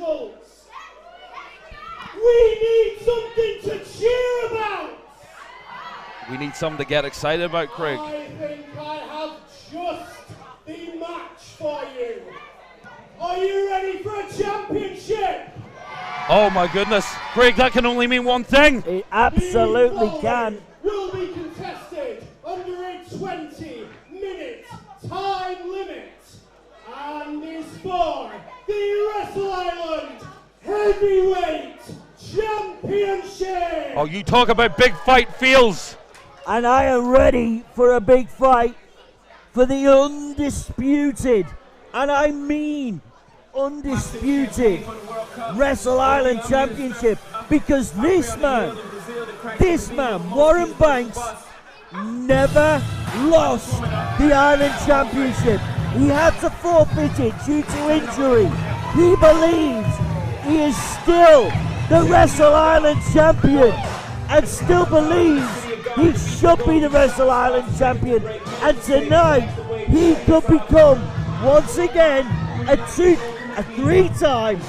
results. We need something to cheer about. We need something to get excited about, Craig. I think I have just the match for you. Are you ready for a championship? Oh my goodness. Craig, that can only mean one thing. It absolutely The can. will be contested under a 20-minute time limit and is for the Wrestle Island Heavyweight Championship. Oh, you talk about big fight feels. And I am ready for a big fight for the undisputed, and I mean undisputed, Wrestle Island Championship, because this man, Warren Banks, never lost the Island Championship. He had to forfeit it due to injury. He believes he is still the Wrestle Island Champion and still believes he should be the Wrestle Island Champion. And tonight, he could become, once again, a three-time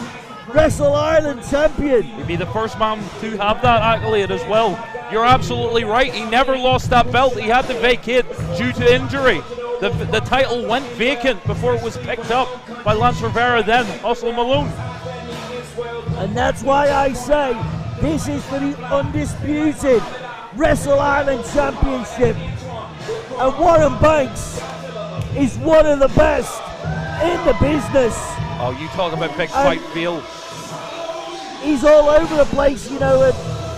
Wrestle Island Champion. He'd be the first man to have that accolade as well. You're absolutely right. He never lost that belt. He had to vacate due to injury. The title went vacant before it was picked up by Lance Revera, then Hustle Malone. And that's why I say this is for the undisputed Wrestle Island Championship. And Warren Banks is one of the best in the business. Oh, you talk about big fight feel. He's all over the place, you know,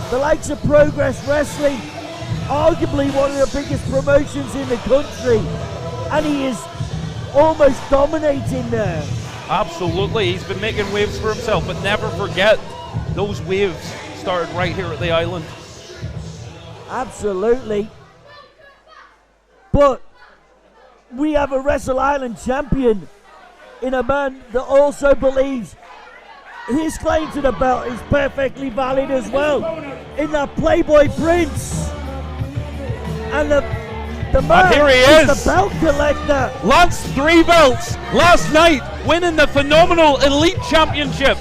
the likes of Progress Wrestling, arguably one of the biggest promotions in the country, and he is almost dominating there. Absolutely, he's been making waves for himself, but never forget, those waves started right here at the island. Absolutely. But we have a Wrestle Island champion in a man that also believes his claim to the belt is perfectly valid as well, in that Playboy Prince. And the man here he is is, the belt collector. Lance, 3 belts last night, winning the phenomenal Elite Championship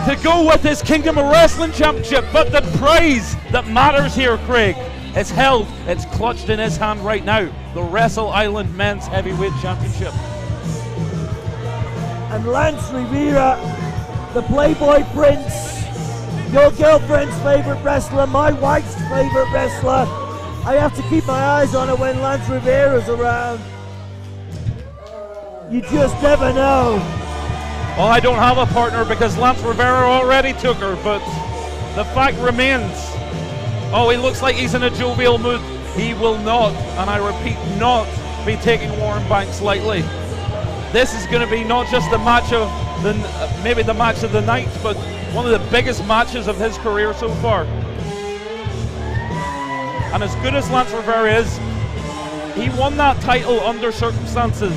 to go with his Kingdom of Wrestling Championship. But the prize that matters here, Craig, it's held, it's clutched in his hand right now, the Wrestle Island Men's Heavyweight Championship. And Lance Revera, the Playboy Prince, your girlfriend's favorite wrestler, my wife's favorite wrestler. I have to keep my eyes on her when Lance Revera's around. You just never know. Well, I don't have a partner because Lance Revera already took her, but the fact remains. Oh, he looks like he's in a jovial mood. He will not, and I repeat, not be taking Warren Banks lightly. This is going to be not just the match of maybe the match of the night, but one of the biggest matches of his career so far. And as good as Lance Revera is, he won that title under circumstances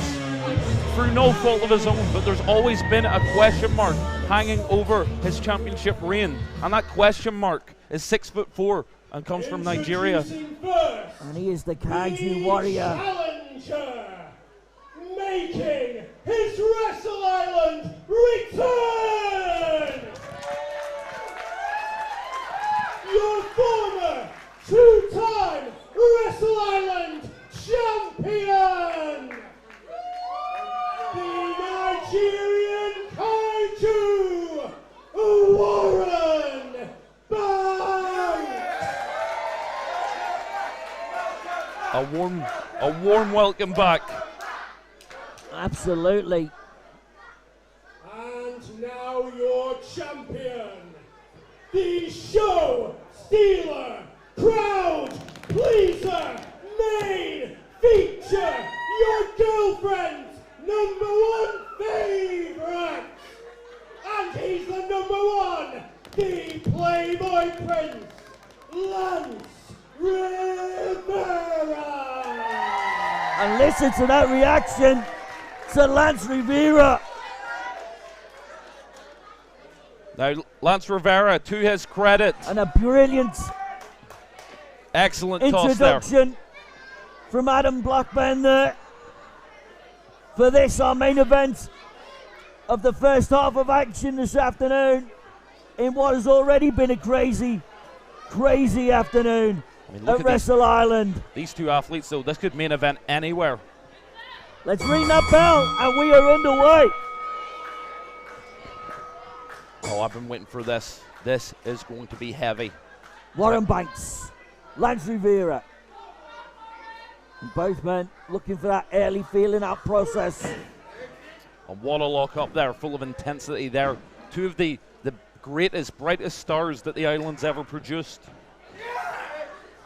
through no fault of his own, but there's always been a question mark hanging over his championship reign, and that question mark is 6'4" and comes from Nigeria. And he is the Kaiju Warrior. Challenger, making his Wrestle Island return! Your former two-time Wrestle Island champion, the Nigerian Kaiju, Warren Banks! A warm welcome back. Absolutely. And now your champion, the show stealer, crowd pleaser, main feature, your girlfriend's #1 favorite. And he's the #1, the Playboy Prince, Lance Revera. And listen to that reaction to Lance Revera. Now, Lance Revera, to his credit, And a brilliant excellent toss there. introduction from Adam Blackburn there for this, our main event. of the first half of action this afternoon in what has already been a crazy afternoon at Wrestle Island. These two athletes, though, this could main event anywhere. Let's ring that bell, and we are underway. Oh, I've been waiting for this. This is going to be heavy. Warren Banks, Lance Revera. And both men looking for that early feeling out process. And what a lock up there, full of intensity there. Two of the greatest, brightest stars that the island's ever produced.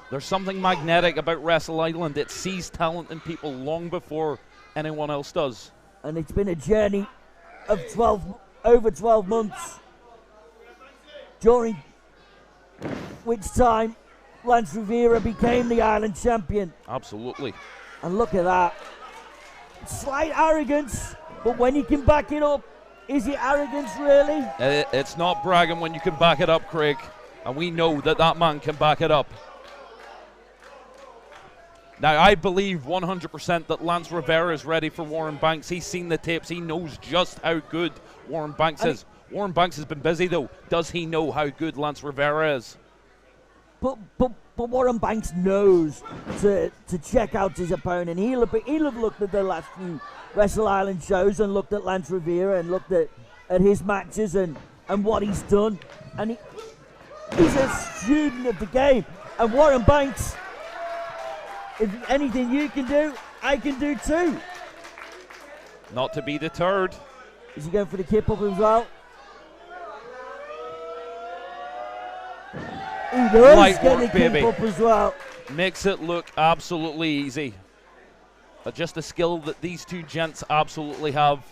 There's something magnetic about Wrestle Island. It sees talent in people long before anyone else does. And it's been a journey of over 12 months, during which time Lance Revera became the Island champion. Absolutely. And look at that. Slight arrogance, but when you can back it up, is it arrogance really? It's not bragging when you can back it up, Craig. And we know that that man can back it up. Now, I believe 100% that Lance Revera is ready for Warren Banks. He's seen the tapes. He knows just how good Warren Banks is. Warren Banks has been busy, though. Does he know how good Lance Revera is? But Warren Banks knows to check out his opponent. He'll have looked at the last few Wrestle Island shows and looked at Lance Revera and looked at his matches and what he's done. And he's a student of the game. And Warren Banks, if anything you can do, I can do too. Not to be deterred. Is he going for the kip up as well? He does Light get work, the kip baby. up as well. Makes it look absolutely easy. But just a skill that these two gents absolutely have.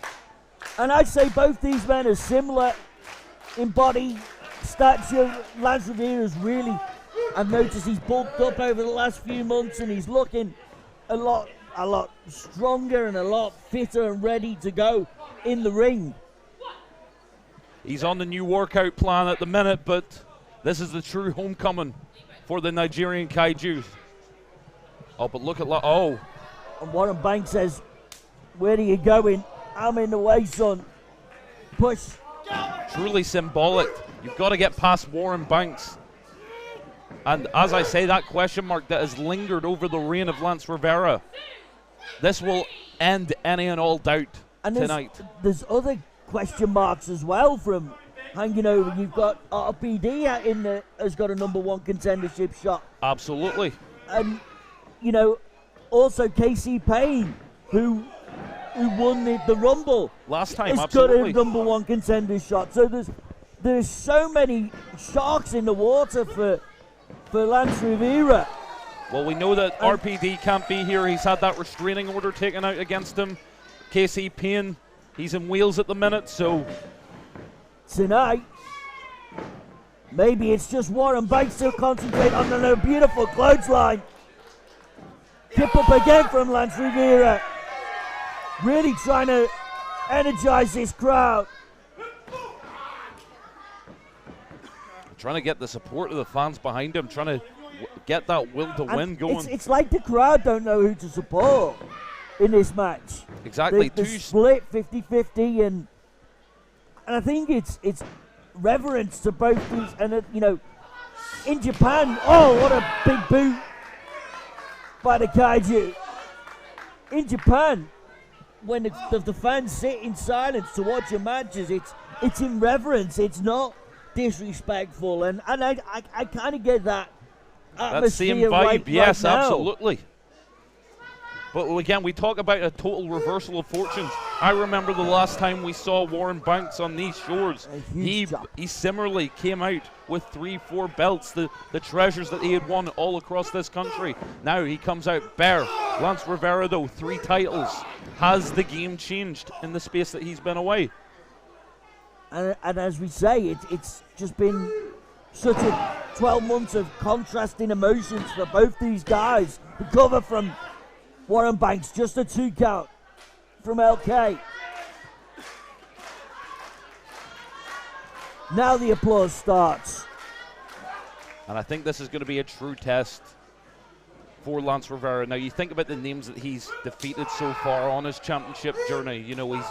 And I'd say both these men are similar in body, stature. Lance Revera's really, I've noticed he's bulked up over the last few months and he's looking a lot stronger and a lot fitter and ready to go in the ring. He's on the new workout plan at the minute, but this is the true homecoming for the Nigerian Kaiju. Oh, but look at And Warren Banks says, where are you going? I'm in the way, son. Push. Truly symbolic. You've got to get past Warren Banks. And as I say, that question mark that has lingered over the reign of Lance Revera, this will end any and all doubt tonight. There's other question marks as well from hanging over. You've got RPD has got a #1 contendership shot. Absolutely. And, also Casey Payne, who won the Rumble last time, has absolutely. got a #1 contender shot. So there's so many sharks in the water for Lance Revera. Well, we know that RPD can't be here. He's had that restraining order taken out against him. Casey Payne, he's in Wales at the minute, so tonight, maybe it's just Warren Banks to concentrate on the beautiful clothesline. Kip up again from Lance Revera. Really trying to energize this crowd. trying to get the support of the fans behind him, trying to get that will to win going. It's like the crowd don't know who to support in this match. Exactly. They're split 50-50, and I think it's reverence to both these. And in Japan, oh, what a big boot by the Kaiju. In Japan, when the fans sit in silence to watch your matches, it's in reverence. It's not disrespectful, and I kind of get that atmosphere. That same vibe, yes, right now. absolutely. But again, we talk about a total reversal of fortunes. I remember the last time we saw Warren Banks on these shores. He similarly came out with 3-4 belts, the treasures that he had won all across this country. Now he comes out bare. Lance Revera, though, 3 titles. Has the game changed in the space that he's been away? And as we say, it's just been such a 12 months of contrasting emotions for both these guys. The cover from Warren Banks, just a 2 count from LK. Now the applause starts. And I think this is going to be a true test for Lance Revera. Now, you think about the names that he's defeated so far on his championship journey. You know, he's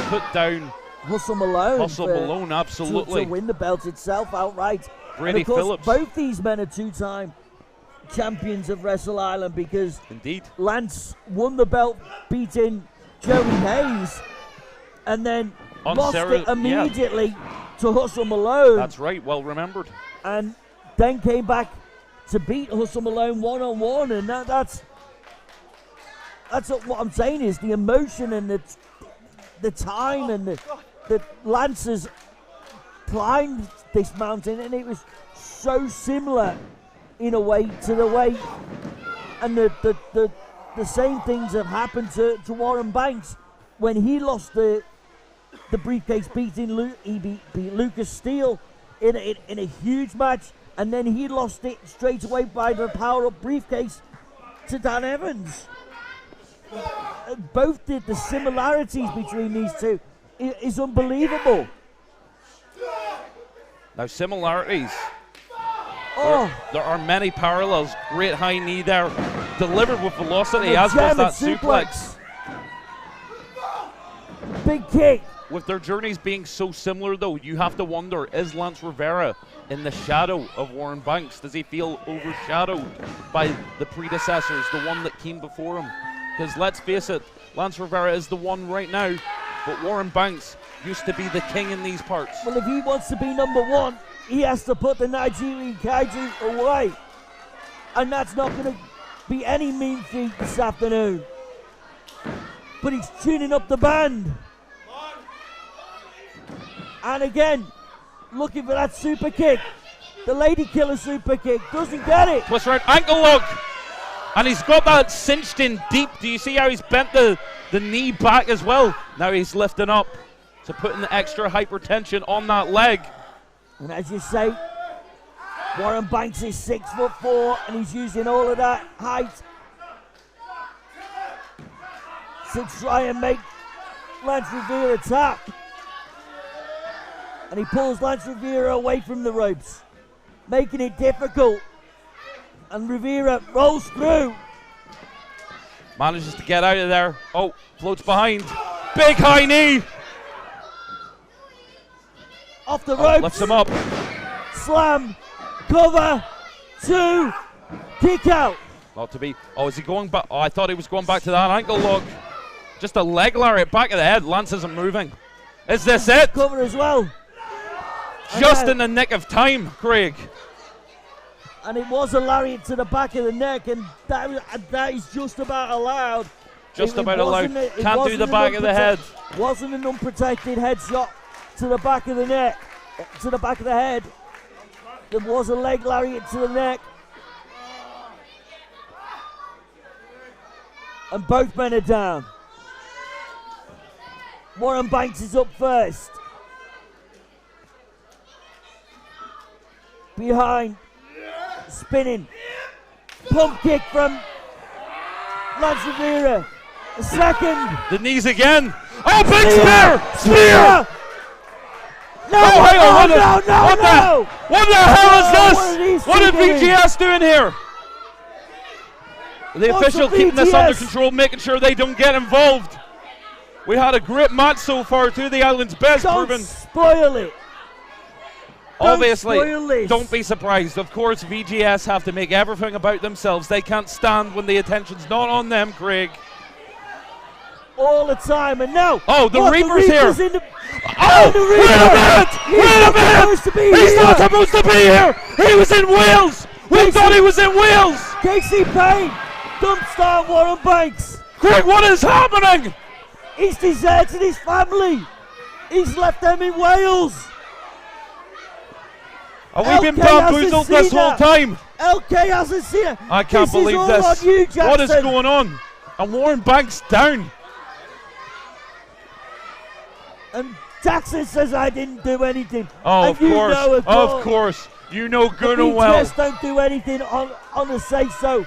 put down Hustle Malone. Hustle Malone, absolutely. To win the belt itself outright. Brady and of course, Phillips. Both these men are two-time champions of Wrestle Island because Indeed. Lance won the belt beating Joey Hayes and then lost it immediately to Hustle Malone. That's right, well remembered. And then came back to beat Hustle Malone one-on-one, and that's what I'm saying is the emotion and the time and the Lance has climbed this mountain, and it was so similar in a way to the way, and the same things have happened to Warren Banks when he lost the briefcase beating he beat Lucas Steele in a huge match, and then he lost it straight away by the power-up briefcase to Dan Evans. Both the similarities between these two is unbelievable. Now similarities. There are many parallels. Great high knee there, delivered with velocity, as was that suplex. Big kick. With their journeys being so similar, though, you have to wonder, is Lance Revera in the shadow of Warren Banks? Does he feel overshadowed by the predecessors, the one that came before him? Because let's face it, Lance Revera is the one right now, but Warren Banks used to be the king in these parts. Well, if he wants to be number one, he has to put the Nigerian Kaiju away. And that's not going to be any mean feat this afternoon. But he's tuning up the band. And again, looking for that super kick. The Lady Killer super kick. Doesn't get it. Twist around, ankle lock. And he's got that cinched in deep. Do you see how he's bent the knee back as well? Now he's lifting up to put in the extra hypertension on that leg. And as you say, Warren Banks is 6'4", and he's using all of that height to try and make Lance Revera tap. And he pulls Lance Revera away from the ropes, making it difficult. And Revera rolls through. Manages to get out of there. Oh, floats behind. Big high knee. Off the ropes. Lifts him up. Slam. Cover. 2. Kick out. Not to be. Oh, is he going back? Oh, I thought he was going back to that ankle lock. Just a leg lariat back of the head. Lance isn't moving. Is this it? Cover as well. Just in the nick of time, Craig. And it was a lariat to the back of the neck, and that is just about allowed. Just about allowed. Can't do the back of the head. Wasn't an unprotected headshot to the back of the neck, to the back of the head. There was a leg lariat to the neck. And both men are down. Warren Banks is up first. Behind. Spinning. Pump kick from Lance Revera. A second. The knees again. Oh, big spear! Spear! No, What the hell is this? What is VGS doing here? The official keeping this under control, making sure they don't get involved. We had a great match so far, too. The island's best proven. Don't spoil it. Obviously, don't be surprised. Of course, VGS have to make everything about themselves. They can't stand when the attention's not on them, Craig. All the time, and now. Oh, the Reaper's here. Oh, wait a minute! He's not supposed to be here! He was in Wales! We thought he was in Wales! Casey Payne dumps down Warren Banks. Craig, what is happening? He's deserted his family. He's left them in Wales. Have we been bamboozled this whole time? LK hasn't seen it. I can't believe this. What is going on? And Warren Banks down. And Jackson says I didn't do anything. Oh, of course. You know good and well. The BTS don't do anything on the say-so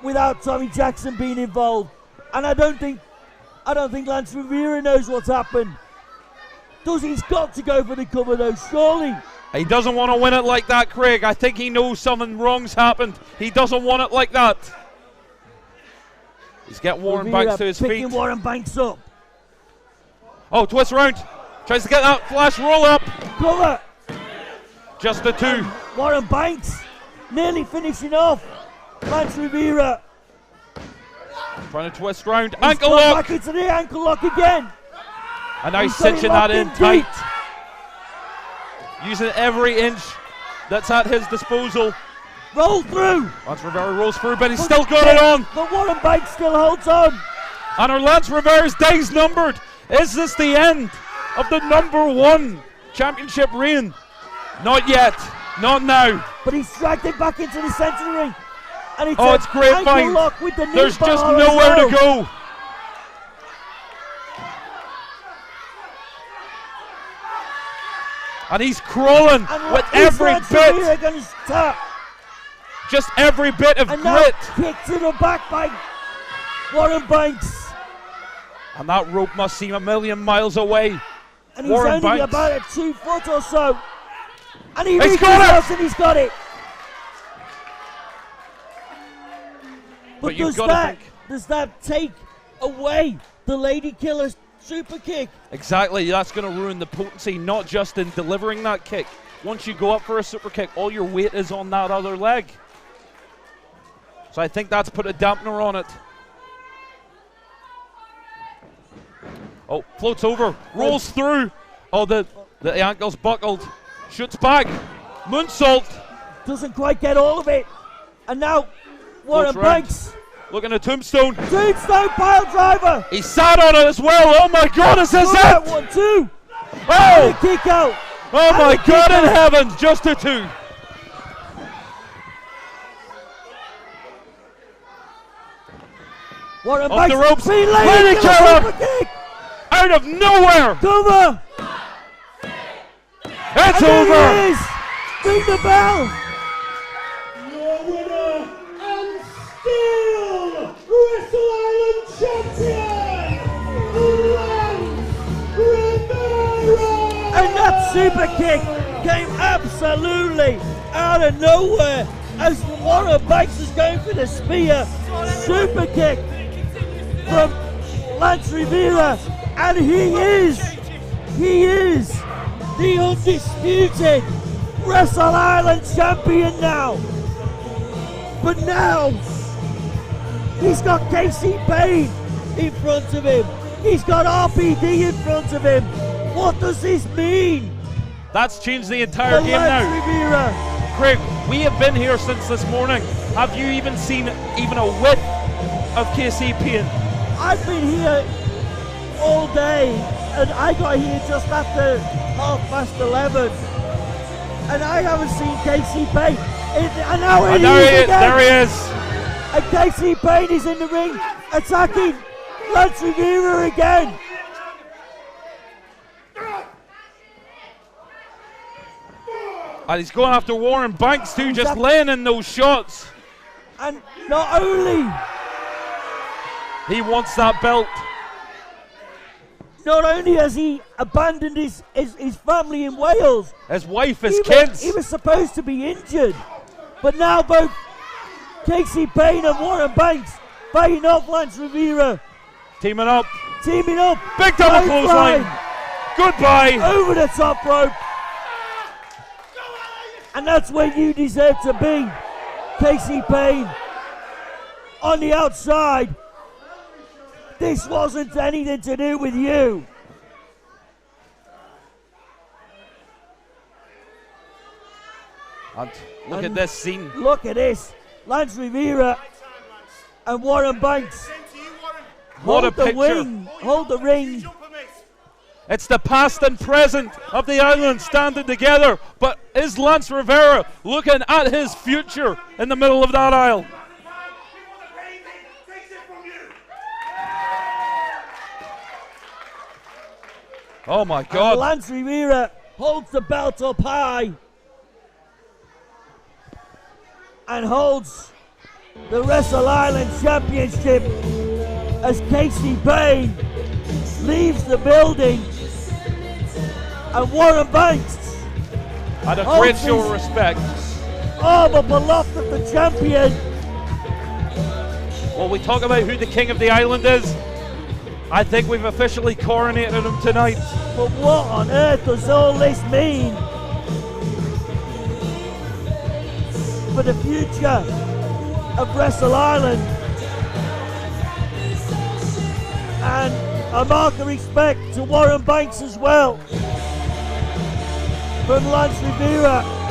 without Tommy Jackson being involved. And I don't think Lance Revera knows what's happened. He's got to go for the cover though, surely. He doesn't want to win it like that, Craig. I think he knows something wrong's happened. He doesn't want it like that. He's getting Warren Banks to his feet. Picking Warren Banks up. Oh, twist around. Tries to get that flash roll up. Cover. Just the two. Warren Banks nearly finishing off Lance Revera. Trying to twist round. He's Ankle gone lock. back into the ankle lock again. And now He's got it cinching that locked in deep. tight. Using every inch that's at his disposal. Roll through. Lance Revera rolls through, but he's still got it on. But Warren Banks still holds on. And our Lance Revera's days numbered. Is this the end of the #1 championship reign? Not yet. Not now. But he's dragged it back into the centre of the ring. And it's It's great ankle find. lock with the knee There's just bar as nowhere well. to go. And he's crawling And with is every Lance bit, Revera gonna tap? just every bit of And now grit. kicked to the back by Warren Banks. And that rope must seem a million miles away. And he's Warren only Banks. about a 2 foot or so. And he He's reaches got it! out and he's got it. But you've does gotta that, think- does that take away the Lady Killer super kick? Exactly, that's going to ruin the potency, not just in delivering that kick. Once you go up for a super kick, all your weight is on that other leg. So I think that's put a dampener on it. Oh, floats over, rolls through. Oh, the ankle's buckled. Shoots back. Moonsault. Doesn't quite get all of it. And now Warren Floats round. Banks. Looking at Tombstone. Tombstone pile driver. He sat on it as well. Oh my God, is this That it? 1, 2. Oh! And a kick out. Oh And my a kick God in out. heavens, just a two. Warren Off Banks. the ropes. Lady Lady Killer Killer. super kick. Out of nowhere. Cover. It's And over. there he is. Ring the bell. Your winner and still Wrestle Island champion, Lance Revera! And that super kick came absolutely out of nowhere as Warren Banks is going for the spear. Super kick from Lance Revera. And he is the undisputed Wrestle Island champion now. But now, he's got KC Payne in front of him. He's got RPD in front of him. What does this mean? That's changed the For entire game Lance now. Revera. Craig, we have been here since this morning. Have you even seen even a whiff of KC Payne? I've been here all day, and I got here just after 11:30, and I haven't seen KC Payne. And now And he is again. there he is. And KC Payne is in the ring, attacking Lance Revera again. And he's going after Warren Banks too, just that- laying in those shots. And not only He wants that belt. has he abandoned his family in Wales, His wife, his he kids. was supposed to be injured, but now both KC Payne and Warren Banks fighting off Lance Revera, Teaming up. teaming up. Big double High clothesline. fly Goodbye. over the top rope, and that's where you deserve to be, KC Payne. On the outside, this wasn't anything to do with you. And look at this scene. Look at this, Lance Revera and Warren Banks. What a Hold the picture. wing, hold the ring. It's the past and present of the island standing together. But is Lance Revera looking at his future in the middle of that aisle? Oh my And God. Lance Revera holds the belt up high and holds the Wrestle Island Championship as KC Payne leaves the building, and Warren Banks, And a Oh, great show please. of respect. the beloved of the champion. Well, we talk about who the king of the island is. I think we've officially coronated him tonight. But what on earth does all this mean for the future of Wrestle Island? And a mark of respect to Warren Banks as well, from Lance Revera.